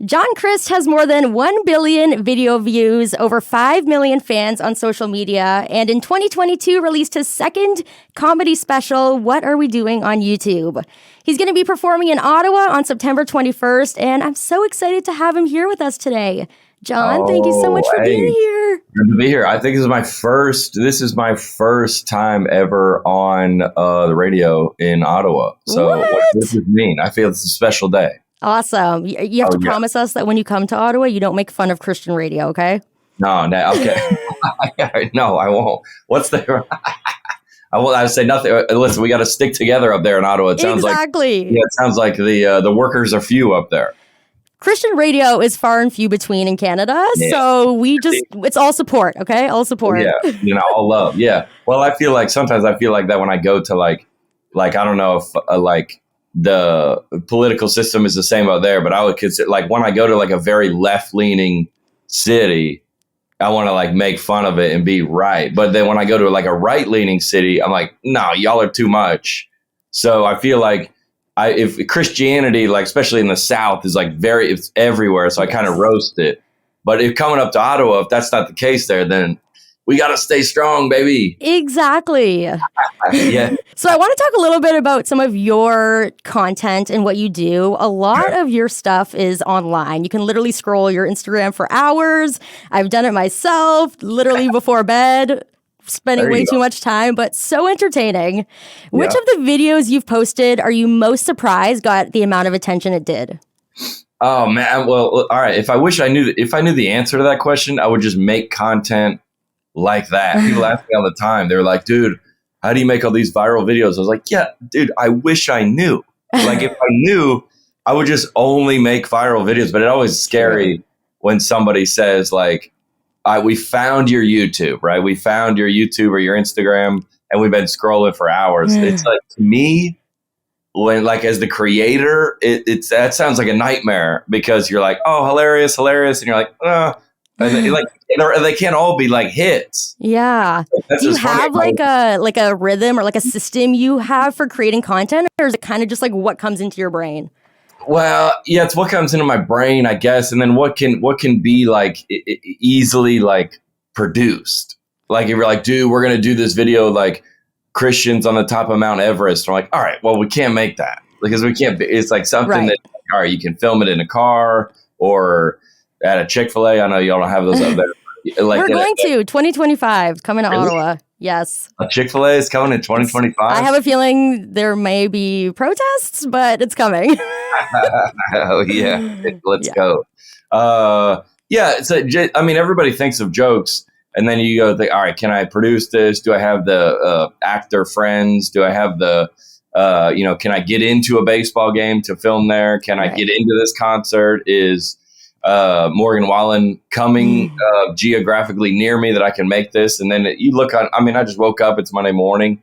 John Crist has more than 1 billion video views, over 5 million fans on social media, and in 2022 released his second comedy special, What Are We Doing on YouTube? He's going to be performing in Ottawa on September 21st, and I'm so excited to have him here with us today. John, thank you so much for being here. Good to be here. I think this is my first time ever on the radio in Ottawa. So what does this mean? I feel it's a special day. Awesome. You have to promise us that when you come to Ottawa, you don't make fun of Christian radio, okay? No, okay. No, I won't. What's the... I would say nothing. Listen, we got to stick together up there in Ottawa. It sounds it sounds like the workers are few up there. Christian radio is far and few between in Canada, so it's all support, okay? All support. Yeah, all love. Yeah. Well, sometimes I feel like that when I go to like I don't know if the political system is the same out there, but I would consider when I go to a very left-leaning city, I want to make fun of it and be right. But then when I go to a right-leaning city, I'm like, no, y'all are too much. So I feel like if Christianity, especially in the South, is it's everywhere. So I kind of roast it. But if coming up to Ottawa, if that's not the case there, then we got to stay strong, baby. Exactly. Yeah. So I want to talk a little bit about some of your content and what you do. A lot of your stuff is online. You can literally scroll your Instagram for hours. I've done it myself, literally before bed, spending way too much time, but so entertaining. Which of the videos you've posted are you most surprised got the amount of attention it did? Oh, man. Well, all right. If I knew the answer to that question, I would just make content like that. People ask me all the time. They're like, dude, how do you make all these viral videos? I was like, yeah, dude, I wish I knew. If I knew, I would just only make viral videos. But it's always scary when somebody says we found your YouTube, right? We found your YouTube or your Instagram and we've been scrolling for hours. It's to me, when as the creator, that sounds like a nightmare because you're like, oh, hilarious. And you're like, they can't all be hits. Yeah. Do you have a rhythm or a system you have for creating content, or is it kind of just what comes into your brain? Well, yeah, it's what comes into my brain, I guess, and then what can be easily produced. If you're like, dude, we're gonna do this video Christians on the top of Mount Everest. I'm like, all right, well, we can't make that because we can't. It's something that all right, you can film it in a car or at a Chick-fil-A. I know y'all don't have those up there. We're going to 2025 coming to Ottawa. Yes. A Chick-fil-A is coming in 2025. I have a feeling there may be protests, but it's coming. Oh, yeah. Let's go. Everybody thinks of jokes and then you go think, all right, can I produce this? Do I have the actor friends? Do I have the, can I get into a baseball game to film there? Can I get into this concert? Is Morgan Wallen coming geographically near me that I can make this? And then you look on, I just woke up, it's Monday morning.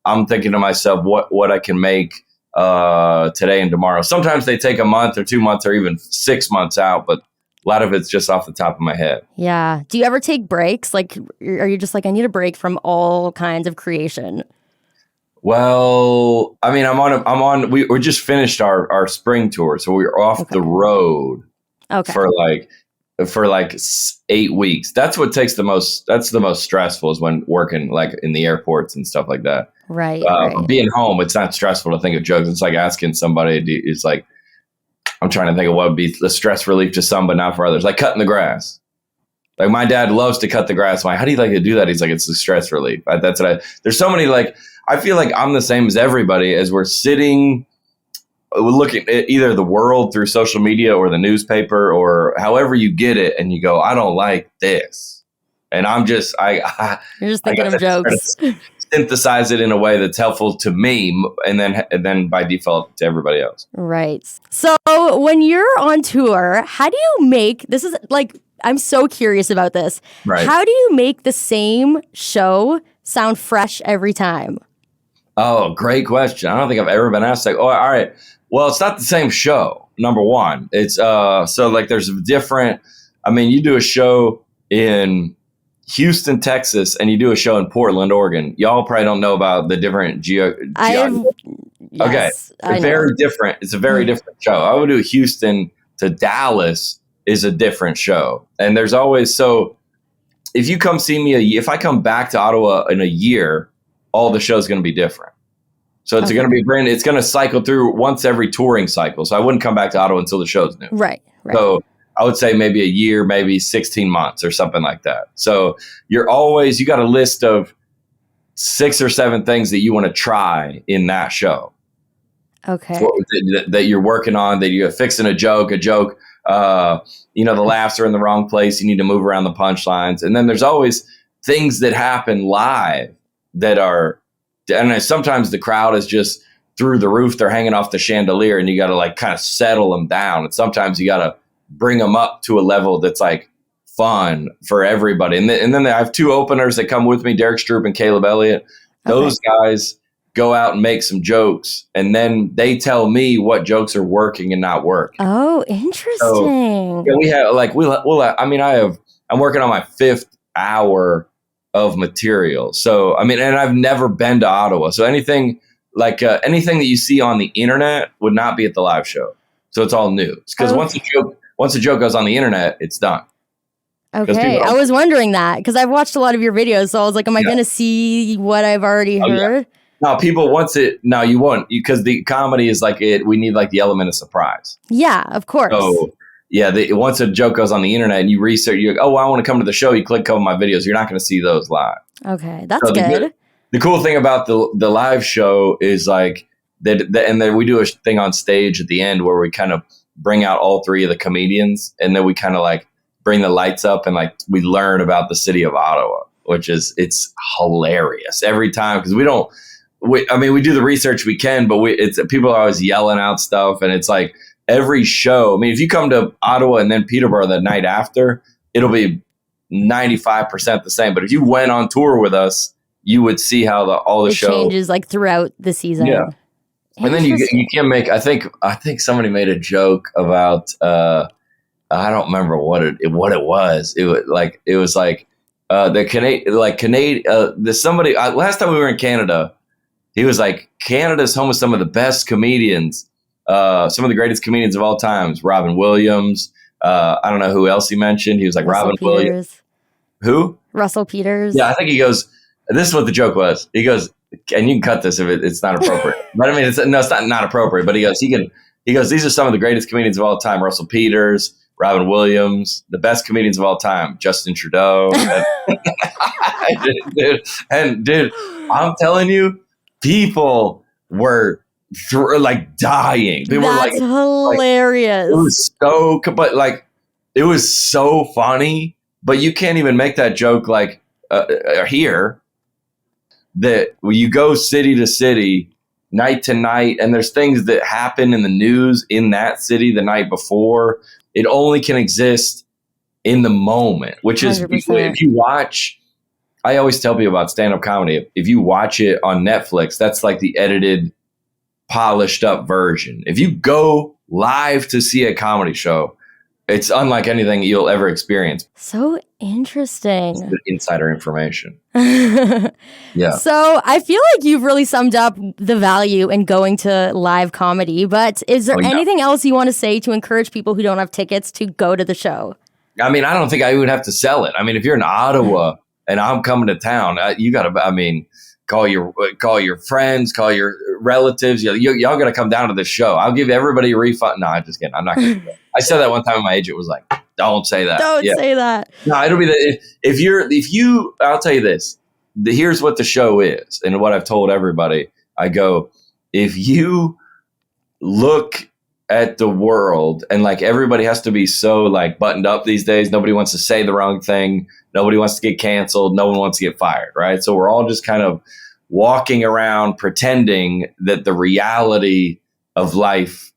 I'm thinking to myself, what I can make today and tomorrow. Sometimes they take a month or 2 months or even 6 months out, but a lot of it's just off the top of my head. Yeah. Do you ever take breaks? Are you just I need a break from all kinds of creation? Well, we just finished our spring tour. So we were off the road. Okay. For 8 weeks. That's what takes the most. That's the most stressful is when working in the airports and stuff like that. Right. Being home, it's not stressful to think of jokes. It's like asking somebody. It's I'm trying to think of what would be the stress relief to some, but not for others. Like cutting the grass. My dad loves to cut the grass. I'm like, how do you like to do that? He's like, it's the stress relief. There's so many I feel like I'm the same as everybody as we're sitting. We're looking at either the world through social media or the newspaper or however you get it. And you go, I don't like this. And I'm just, you're just thinking of jokes. Synthesize it in a way that's helpful to me and then by default to everybody else. Right. So when you're on tour, how do you make, this is I'm so curious about this. Right. How do you make the same show sound fresh every time? Oh, great question. I don't think I've ever been asked all right. Well, it's not the same show. Number one, it's there's different. You do a show in Houston, Texas, and you do a show in Portland, Oregon. Y'all probably don't know about the different geography. Yes, okay, very different. It's a very different show. I would do Houston to Dallas is a different show. And there's always, so if you come see me, if I come back to Ottawa in a year, all the show's going to be different. So it's going to be it's going to cycle through once every touring cycle. So I wouldn't come back to Ottawa until the show's new. Right. So I would say maybe a year, maybe 16 months or something like that. So you got a list of 6 or 7 things that you want to try in that show. Okay. That you're working on, that you're fixing a joke, the laughs are in the wrong place. You need to move around the punchlines. And then there's always things that happen live that are, and sometimes the crowd is just through the roof. They're hanging off the chandelier and you got to like kind of settle them down. And sometimes you got to bring them up to a level that's like fun for everybody. And then I have 2 openers that come with me, Derek Stroop and Caleb Elliott. Those guys go out and make some jokes, and then they tell me what jokes are working and not working. Oh, interesting. So, we have I'm working on my 5th hour of material. So, and I've never been to Ottawa. So anything that you see on the internet would not be at the live show. So it's all new. Because once a joke goes on the internet, it's done. Okay, I was wondering that because I've watched a lot of your videos. So I was like, am I going to see what I've already heard? Yeah. No, people you won't, because the comedy is like we need like the element of surprise. Yeah, of course. So once a joke goes on the internet and you research, I want to come to the show. You click a couple of my videos. You're not going to see those live. Okay, that's good. The cool thing about the live show is like and then we do a thing on stage at the end where we kind of bring out all 3 of the comedians, and then we kind of like bring the lights up and like we learn about the city of Ottawa, it's hilarious every time because we do the research we can, but people are always yelling out stuff, and it's like every show. I mean, if you come to Ottawa and then Peterborough the night after, it'll be 95% the same. But if you went on tour with us, you would see how all the show changes like throughout the season. Yeah, and then you can make. I think somebody made a joke about. I don't remember what it was. It was like the Canadian. Somebody last time we were in Canada. He was like, Canada's home of some of the best comedians, some of the greatest comedians of all times. Robin Williams. I don't know who else he mentioned. He was like Robin Williams. Who? Russell Peters. Yeah, I think he goes, this is what the joke was. He goes, and you can cut this if it's not appropriate. But I mean, it's not appropriate. But he goes, these are some of the greatest comedians of all time. Russell Peters, Robin Williams, the best comedians of all time. Justin Trudeau. Dude, I'm telling you, people were dying. People That's hilarious. It was it was so funny, but you can't even make that joke here. That when you go city to city, night to night, and there's things that happen in the news in that city the night before. It only can exist in the moment, which is 100%. If you watch. I always tell people about stand-up comedy. If you watch it on Netflix, that's like the edited, polished up version. If you go live to see a comedy show, it's unlike anything you'll ever experience. So interesting. It's insider information. Yeah. So I feel like you've really summed up the value in going to live comedy, but is there anything else you want to say to encourage people who don't have tickets to go to the show? I mean, I don't think I would have to sell it. I mean, if you're in Ottawa and I'm coming to town, you got to, call your friends, call your relatives. Y'all got to come down to the show. I'll give everybody a refund. No, I'm just kidding. I'm not going to. I said that one time and my agent was like, don't say that. Don't say that. No, it'll be I'll tell you this. Here's what the show is and what I've told everybody. I go, if you look at the world and everybody has to be so buttoned up these days, nobody wants to say the wrong thing. Nobody wants to get canceled. No one wants to get fired, right? So we're all just kind of walking around pretending that the reality of life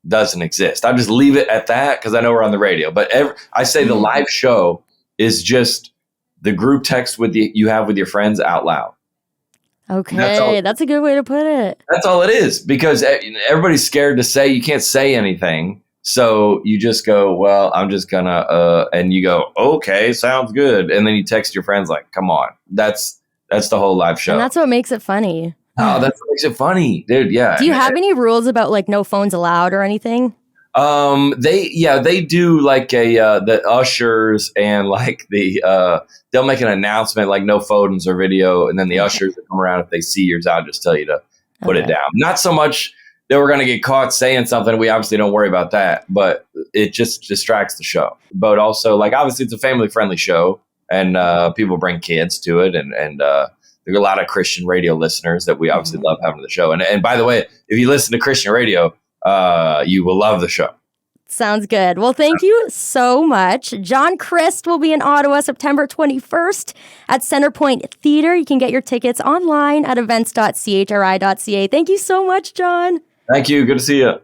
doesn't exist. I just leave it at that because I know we're on the radio. But I say the live show is just the group text you have with your friends out loud. Okay, that's a good way to put it. That's all it is, because everybody's scared to say, you can't say anything. So you just go, well, I'm just gonna, and you go, okay, sounds good. And then you text your friends come on. That's the whole live show. And that's what makes it funny. Oh, that's what makes it funny, dude. Yeah. Do you have any rules about no phones allowed or anything? They do like the ushers and like they'll make an announcement like no photos or video, and then the Okay. ushers that come around if they see yours out just tell you to put it Okay. down. Not so much that we're going to get caught saying something. We obviously don't worry about that, but it just distracts the show. But also, like, obviously it's a family friendly show, and people bring kids to it, and there are a lot of Christian radio listeners that we obviously love having the show. And by the way, if you listen to Christian radio, you will love the show. Sounds good. Well, thank you so much. John Crist will be in Ottawa September 21st at Centerpoint Theatre. You can get your tickets online at events.chri.ca. Thank you so much, John. Thank you. Good to see you.